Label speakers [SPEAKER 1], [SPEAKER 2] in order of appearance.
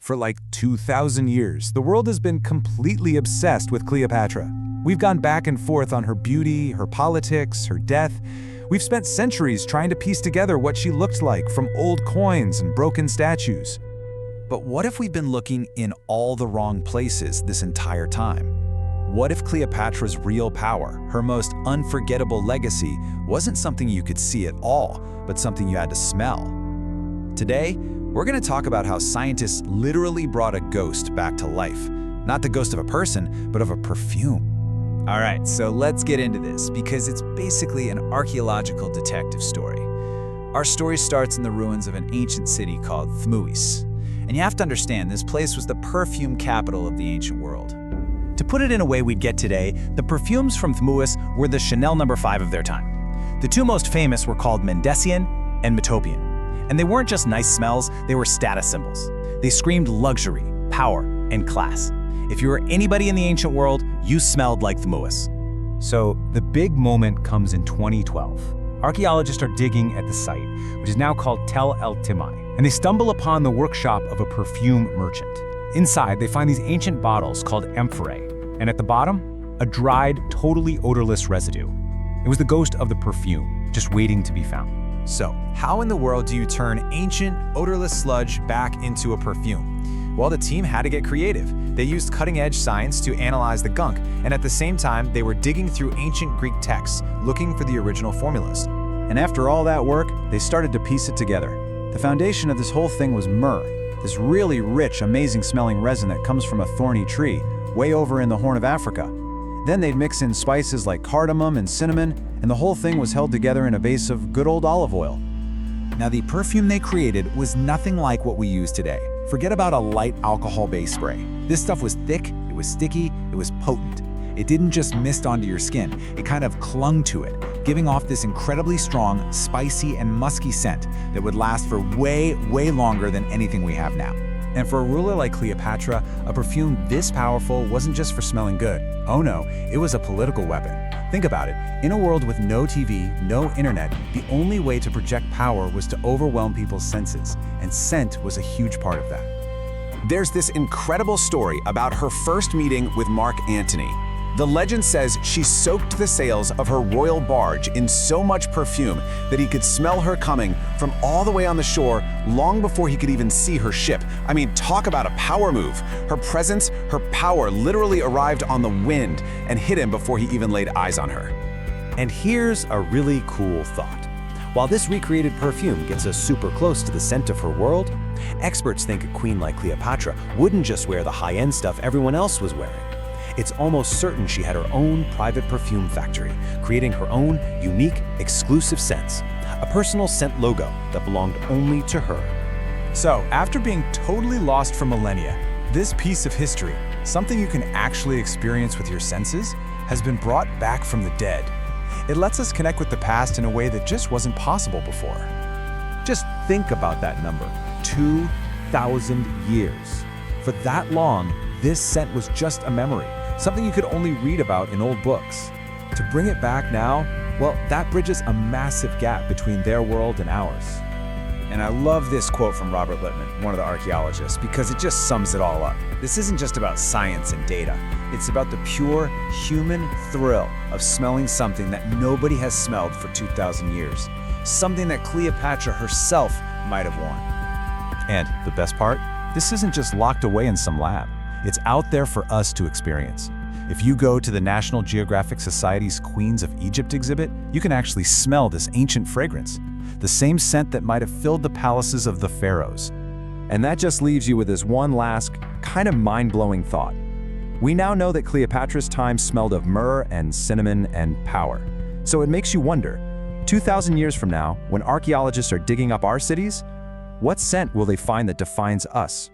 [SPEAKER 1] For like 2,000 years, the world has been completely obsessed with Cleopatra. We've gone back and forth on her beauty, her politics, her death. We've spent centuries trying to piece together what she looked like from old coins and broken statues. But what if we've been looking in all the wrong places this entire time? What if Cleopatra's real power, her most unforgettable legacy, wasn't something you could see at all, but something you had to smell? Today, we're going to talk about how scientists literally brought a ghost back to life. Not the ghost of a person, but of a perfume. All right, so let's get into this, because it's basically an archaeological detective story. Our story starts in the ruins of an ancient city called Thmuis. And you have to understand, this place was the perfume capital of the ancient world. To put it in a way we'd get today, the perfumes from Thmuis were the Chanel No. 5 of their time. The two most famous were called Mendesian and Metopian. And they weren't just nice smells, they were status symbols. They screamed luxury, power, and class. If you were anybody in the ancient world, you smelled like Thmuis.
[SPEAKER 2] So the big moment comes in 2012. Archaeologists are digging at the site, which is now called Tel El Timai, and they stumble upon the workshop of a perfume merchant. Inside, they find these ancient bottles called amphorae, and at the bottom, a dried, totally odorless residue. It was the ghost of the perfume, just waiting to be found.
[SPEAKER 1] So, how in the world do you turn ancient, odorless sludge back into a perfume? Well, the team had to get creative. They used cutting-edge science to analyze the gunk, and at the same time, they were digging through ancient Greek texts, looking for the original formulas. And after all that work, they started to piece it together. The foundation of this whole thing was myrrh, this really rich, amazing-smelling resin that comes from a thorny tree, way over in the Horn of Africa. Then they'd mix in spices like cardamom and cinnamon, and the whole thing was held together in a vase of good old olive oil. Now, the perfume they created was nothing like what we use today. Forget about a light alcohol-based spray. This stuff was thick, it was sticky, it was potent. It didn't just mist onto your skin, it kind of clung to it, giving off this incredibly strong, spicy and musky scent that would last for way longer than anything we have now. And for a ruler like Cleopatra, a perfume this powerful wasn't just for smelling good. Oh no, it was a political weapon. Think about it. In a world with no TV, no internet, the only way to project power was to overwhelm people's senses, and scent was a huge part of that.
[SPEAKER 3] There's this incredible story about her first meeting with Mark Antony. The legend says she soaked the sails of her royal barge in so much perfume that he could smell her coming from all the way on the shore long before he could even see her ship. I mean, talk about a power move. Her presence, her power literally arrived on the wind and hit him before he even laid eyes on her.
[SPEAKER 4] And here's a really cool thought. While this recreated perfume gets us super close to the scent of her world, experts think a queen like Cleopatra wouldn't just wear the high-end stuff everyone else was wearing. It's almost certain she had her own private perfume factory, creating her own unique, exclusive scents, a personal scent logo that belonged only to her.
[SPEAKER 1] So, after being totally lost for millennia, this piece of history, something you can actually experience with your senses, has been brought back from the dead. It lets us connect with the past in a way that just wasn't possible before.
[SPEAKER 2] Just think about that number, 2,000 years. For that long, this scent was just a memory, something you could only read about in old books. To bring it back now, well, that bridges a massive gap between their world and ours.
[SPEAKER 1] And I love this quote from Robert Lippmann, one of the archaeologists, because it just sums it all up. This isn't just about science and data. It's about the pure human thrill of smelling something that nobody has smelled for 2,000 years. Something that Cleopatra herself might have worn.
[SPEAKER 2] And the best part? This isn't just locked away in some lab. It's out there for us to experience. If you go to the National Geographic Society's Queens of Egypt exhibit, you can actually smell this ancient fragrance, the same scent that might have filled the palaces of the pharaohs. And that just leaves you with this one last, kind of mind-blowing thought. We now know that Cleopatra's time smelled of myrrh and cinnamon and power. So it makes you wonder, 2,000 years from now, when archaeologists are digging up our cities, what scent will they find that defines us?